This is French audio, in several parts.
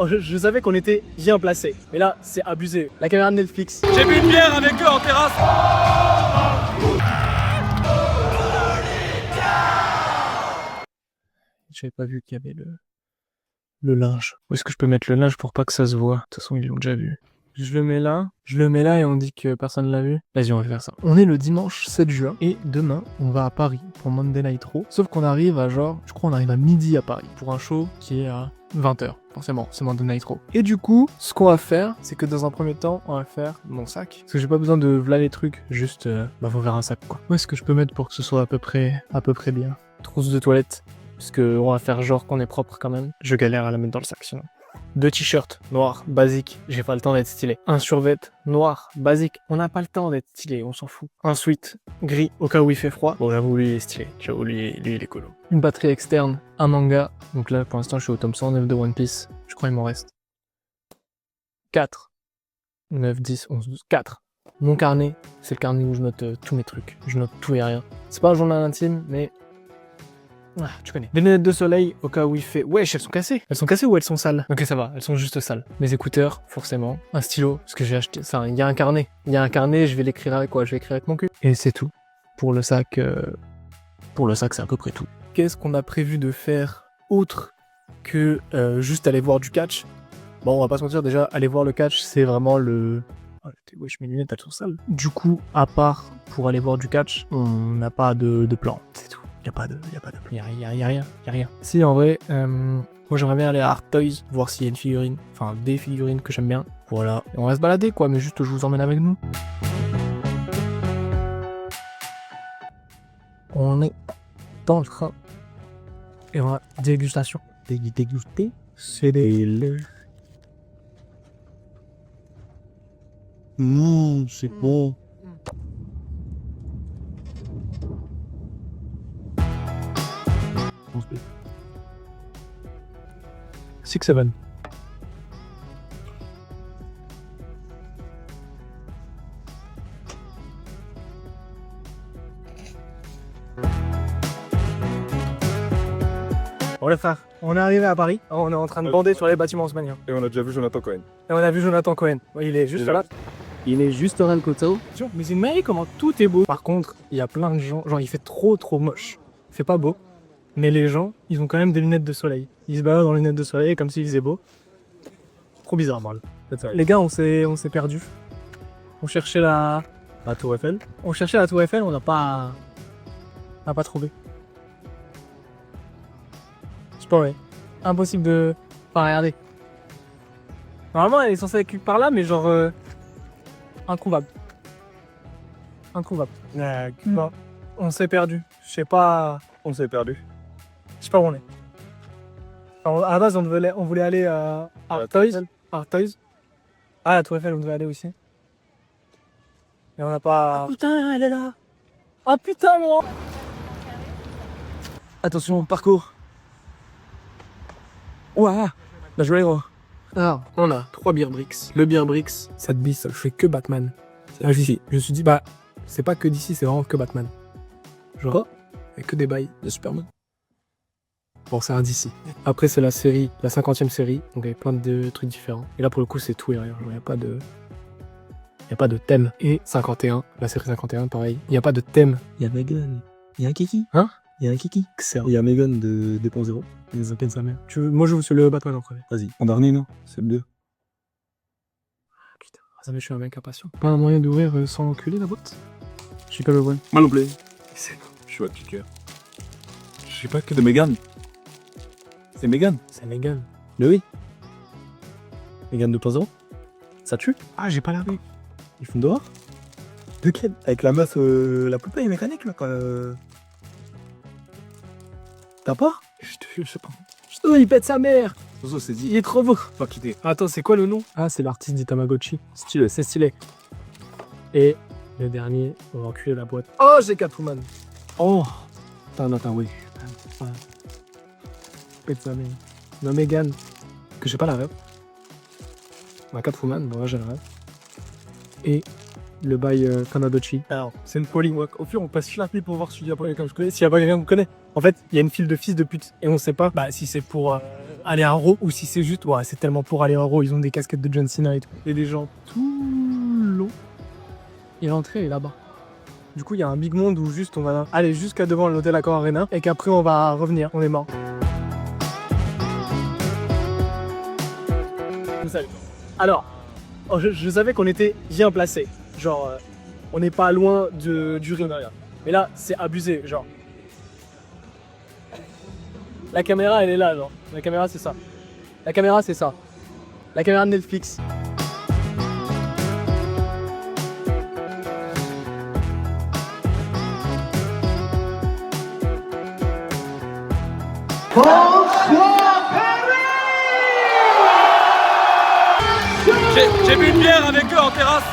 Oh, je savais qu'on était bien placé, mais là, c'est abusé. La caméra de Netflix. J'ai bu une bière avec eux en terrasse. J'avais pas vu qu'il y avait le linge. Où est-ce que je peux mettre le linge pour pas que ça se voit? De toute façon, ils l'ont déjà vu. Je le mets là et on dit que personne l'a vu. Vas-y, on va faire ça. On est le dimanche 7 juin et demain, on va à Paris pour Monday Night Raw. Sauf qu'on arrive à je crois on arrive à midi à Paris pour un show qui est à 20h. Forcément, c'est Monday Night Raw. Et du coup, ce qu'on va faire, c'est que dans un premier temps, on va faire mon sac. Parce que j'ai pas besoin de v'là les trucs, juste, faut faire un sac quoi. Où est-ce que je peux mettre pour que ce soit à peu près bien? Trousse de toilette. Parce qu'on va faire genre qu'on est propre quand même. Je galère à la mettre dans le sac sinon. 2 t-shirts noirs, basiques, j'ai pas le temps d'être stylé. Un survêt noir, basique, on n'a pas le temps d'être stylé, on s'en fout. Un sweat gris, au cas où il fait froid. Bon, j'avoue, lui il est stylé, j'avoue, lui il est colo. Une batterie externe, un manga. Donc là, pour l'instant, je suis au tome 109 de One Piece. Je crois qu'il m'en reste 4. 9, 10, 11, 12, 4. Mon carnet, c'est le carnet où je note tous mes trucs. Je note tout et rien. C'est pas un journal intime, mais... Ah, tu connais. Des lunettes de soleil au cas où il fait... Wesh, elles sont cassées. Elles sont cassées ou elles sont sales? Ok, ça va, elles sont juste sales. Mes écouteurs, forcément. Un stylo, parce que j'ai acheté... Enfin, il y a un carnet. Il y a un carnet, je vais l'écrire avec quoi? Je vais écrire avec mon cul. Et c'est tout. Pour le sac, c'est à peu près tout. Qu'est-ce qu'on a prévu de faire autre que juste aller voir du catch? Bon, on va pas se mentir, déjà, aller voir le catch, c'est vraiment le... Oh, wesh, mes lunettes, elles sont sales. Du coup, à part pour aller voir du catch, on n'a pas de plan. C'est tout. Y'a rien. Si, en vrai, moi j'aimerais bien aller à Art Toys, voir s'il y a une figurine, enfin des figurines que j'aime bien. Voilà. Et on va se balader quoi, mais juste je vous emmène avec nous. On est dans le train. Et on va dégustation. Déguster, c'est des... C'est bon. Six Seven. Bon les frères, on est arrivé à Paris, on est en train de bander sur les bâtiments haussmanniens. Et on a déjà vu Jonathan Cohen. Et on a vu Jonathan Cohen, ouais, il est juste là. Il est juste dans le côté. Mais c'est une merveille comment tout est beau. Par contre, il y a plein de gens, genre il fait trop moche. Il fait pas beau, mais les gens, ils ont quand même des lunettes de soleil. Ils se baladent dans les lunettes de soleil comme s'il faisait beau. Trop bizarre, mal. Les gars, on s'est perdus. On cherchait la Tour Eiffel. On cherchait la Tour Eiffel, on n'a pas trouvé. C'est pas vrai. Impossible de pas regarder. Normalement, elle est censée être par là, mais genre introuvable. Bon, on s'est perdu. Je sais pas. On s'est perdu. Je sais pas où on est. Alors, à la base, on voulait aller à Art Toys. Art Toys. Ah, la Tour Eiffel, on devait aller aussi. Mais on n'a pas... Ah putain, elle est là. Ah putain, moi. Attention, parcours. Ouah, la jolie gros. Alors, on a 3 Beer Bricks. Le Beer Bricks, cette bise, ça fait que Batman. Je me suis dit, bah, c'est pas que d'ici, c'est vraiment que Batman. Genre, il y a que des bails de Superman. Bon, c'est un d'ici. Après, c'est la série, la 50e série, donc avec plein de trucs différents. Et là, pour le coup, c'est tout et rien. Il n'y a pas de thème. Et 51, la série 51, pareil. Il n'y a pas de thème. Il y a Megan. Il y a un kiki. Hein? Il y a un kiki. Excellent. Il y a Megan de 2.0. Les appels de sa mère. Moi, je vous suis le Batman en premier. Vas-y. En dernier, non? C'est le 2. Putain, ça me je suis un mec impatient. Pas un moyen d'ouvrir sans l'enculer la boîte? Je sais pas le vrai. Mal plaît. Je suis votre petit cœur. Je sais pas que de Megan. C'est Megan. C'est Megan. Mais oui. Megan 2.0. Ça tue? Ah, j'ai pas la vue. Ils font dehors? De quel? Avec la meuf, la poupée mécanique là, quand. T'as pas? Je sais pas. Oh, il pète sa mère. Soso s'est dit. Il est trop beau. Pas quitter. Attends, c'est quoi le nom? Ah, c'est l'artiste des Tamagotchi. Stylé, c'est stylé. Et le dernier, on va enculer la boîte. Oh, j'ai Catwoman. Oh! Attends, oui. Pète sa mère. Non, Megan. Que j'ai pas la rêve. Ma Catwoman, bon, là, j'ai la rêve. Et le bail Kanadochi. Alors, c'est une polling walk. Au fur, on passe juste l'appli pour voir s'il y a pas quelqu'un que je connais. S'il y a pas quelqu'un que je connais. En fait, il y a une file de fils de pute. Et on sait pas si c'est pour aller à Raw ou si c'est juste, ouais, c'est tellement pour aller à Raw. Ils ont des casquettes de John Cena et tout. Et des gens tout long. Et l'entrée est là-bas. Du coup, il y a un big monde où juste on va aller jusqu'à devant l'hôtel Accor Arena et qu'après on va revenir. On est mort. Alors, je savais qu'on était bien placé. Genre, on n'est pas loin du Rio. Mais là, c'est abusé. Genre, la caméra, elle est là. Genre, la caméra, c'est ça. La caméra, c'est ça. La caméra de Netflix. J'ai bu une bière avec eux en terrasse.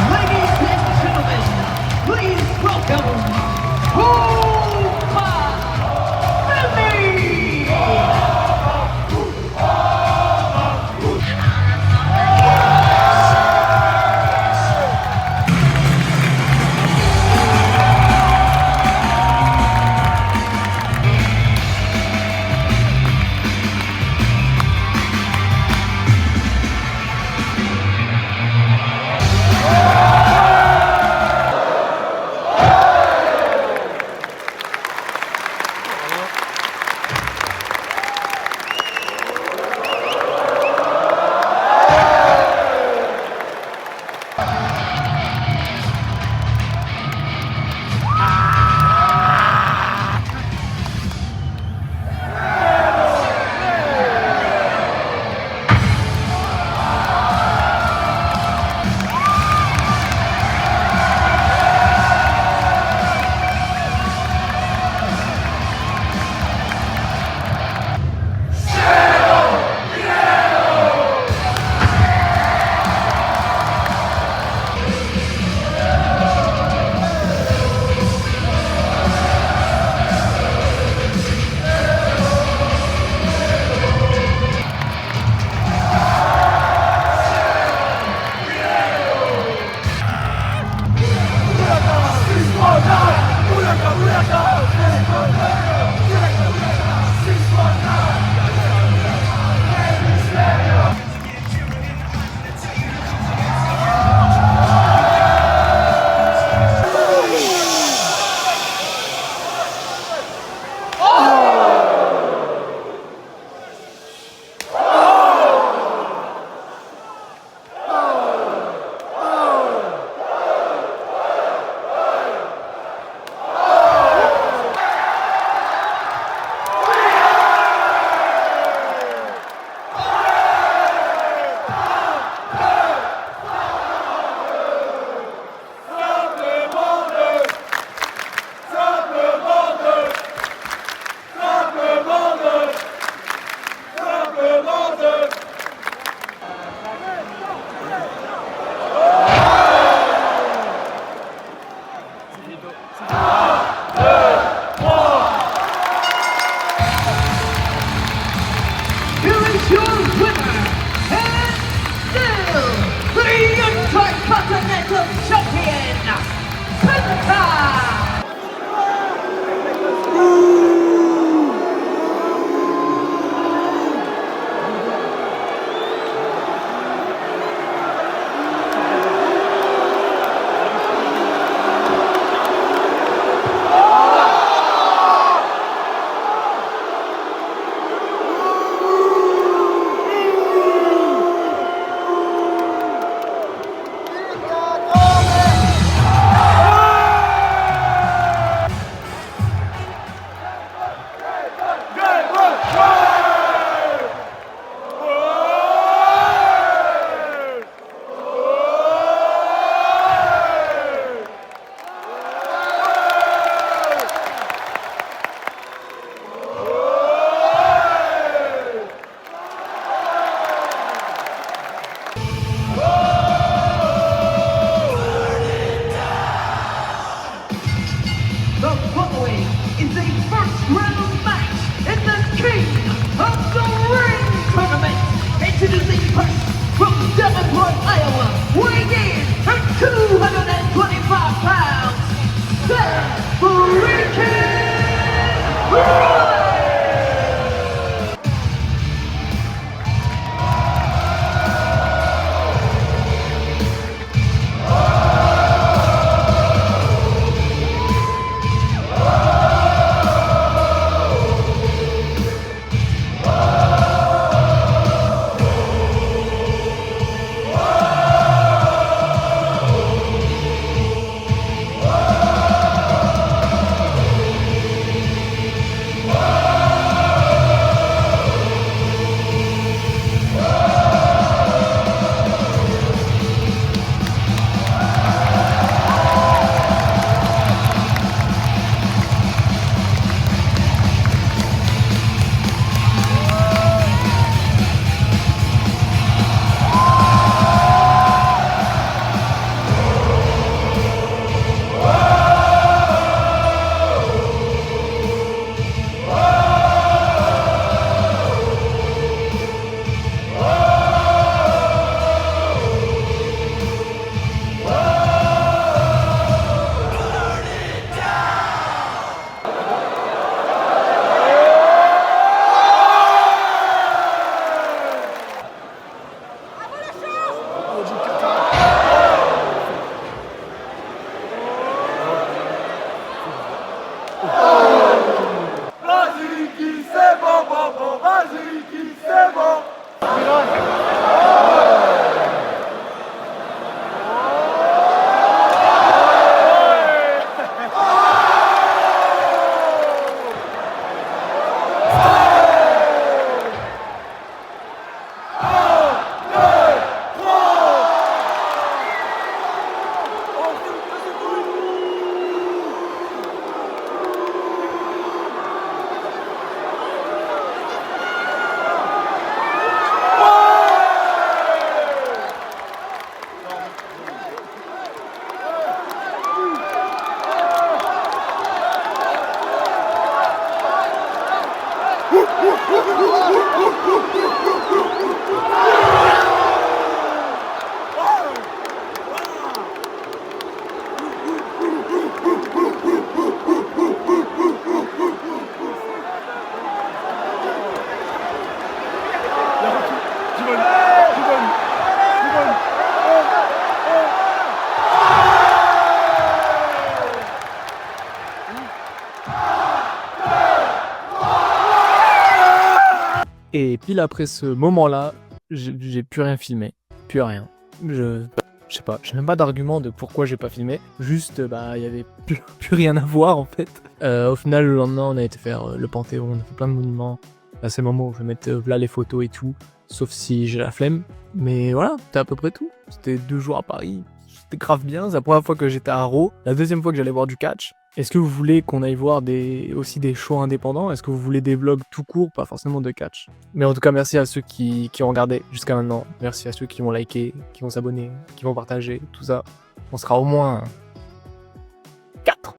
Ladies and gentlemen, please welcome Hoopa Philly! Et pile après ce moment-là, j'ai plus rien filmé. Plus rien. Je sais pas, j'ai même pas d'argument de pourquoi j'ai pas filmé. Juste, bah, il y avait plus rien à voir en fait. Au final, le lendemain, on a été faire le Panthéon, on a fait plein de monuments. Là, c'est le moment où je vais mettre là les photos et tout. Sauf si j'ai la flemme. Mais voilà, c'était à peu près tout. C'était 2 jours à Paris. C'était grave bien. C'est la première fois que j'étais à Raw. La deuxième fois que j'allais voir du catch. Est-ce que vous voulez qu'on aille voir aussi des shows indépendants? Est-ce que vous voulez des vlogs tout court, pas forcément de catch? Mais en tout cas, merci à ceux qui ont regardé jusqu'à maintenant. Merci à ceux qui vont liker, qui vont s'abonner, qui vont partager, tout ça. On sera au moins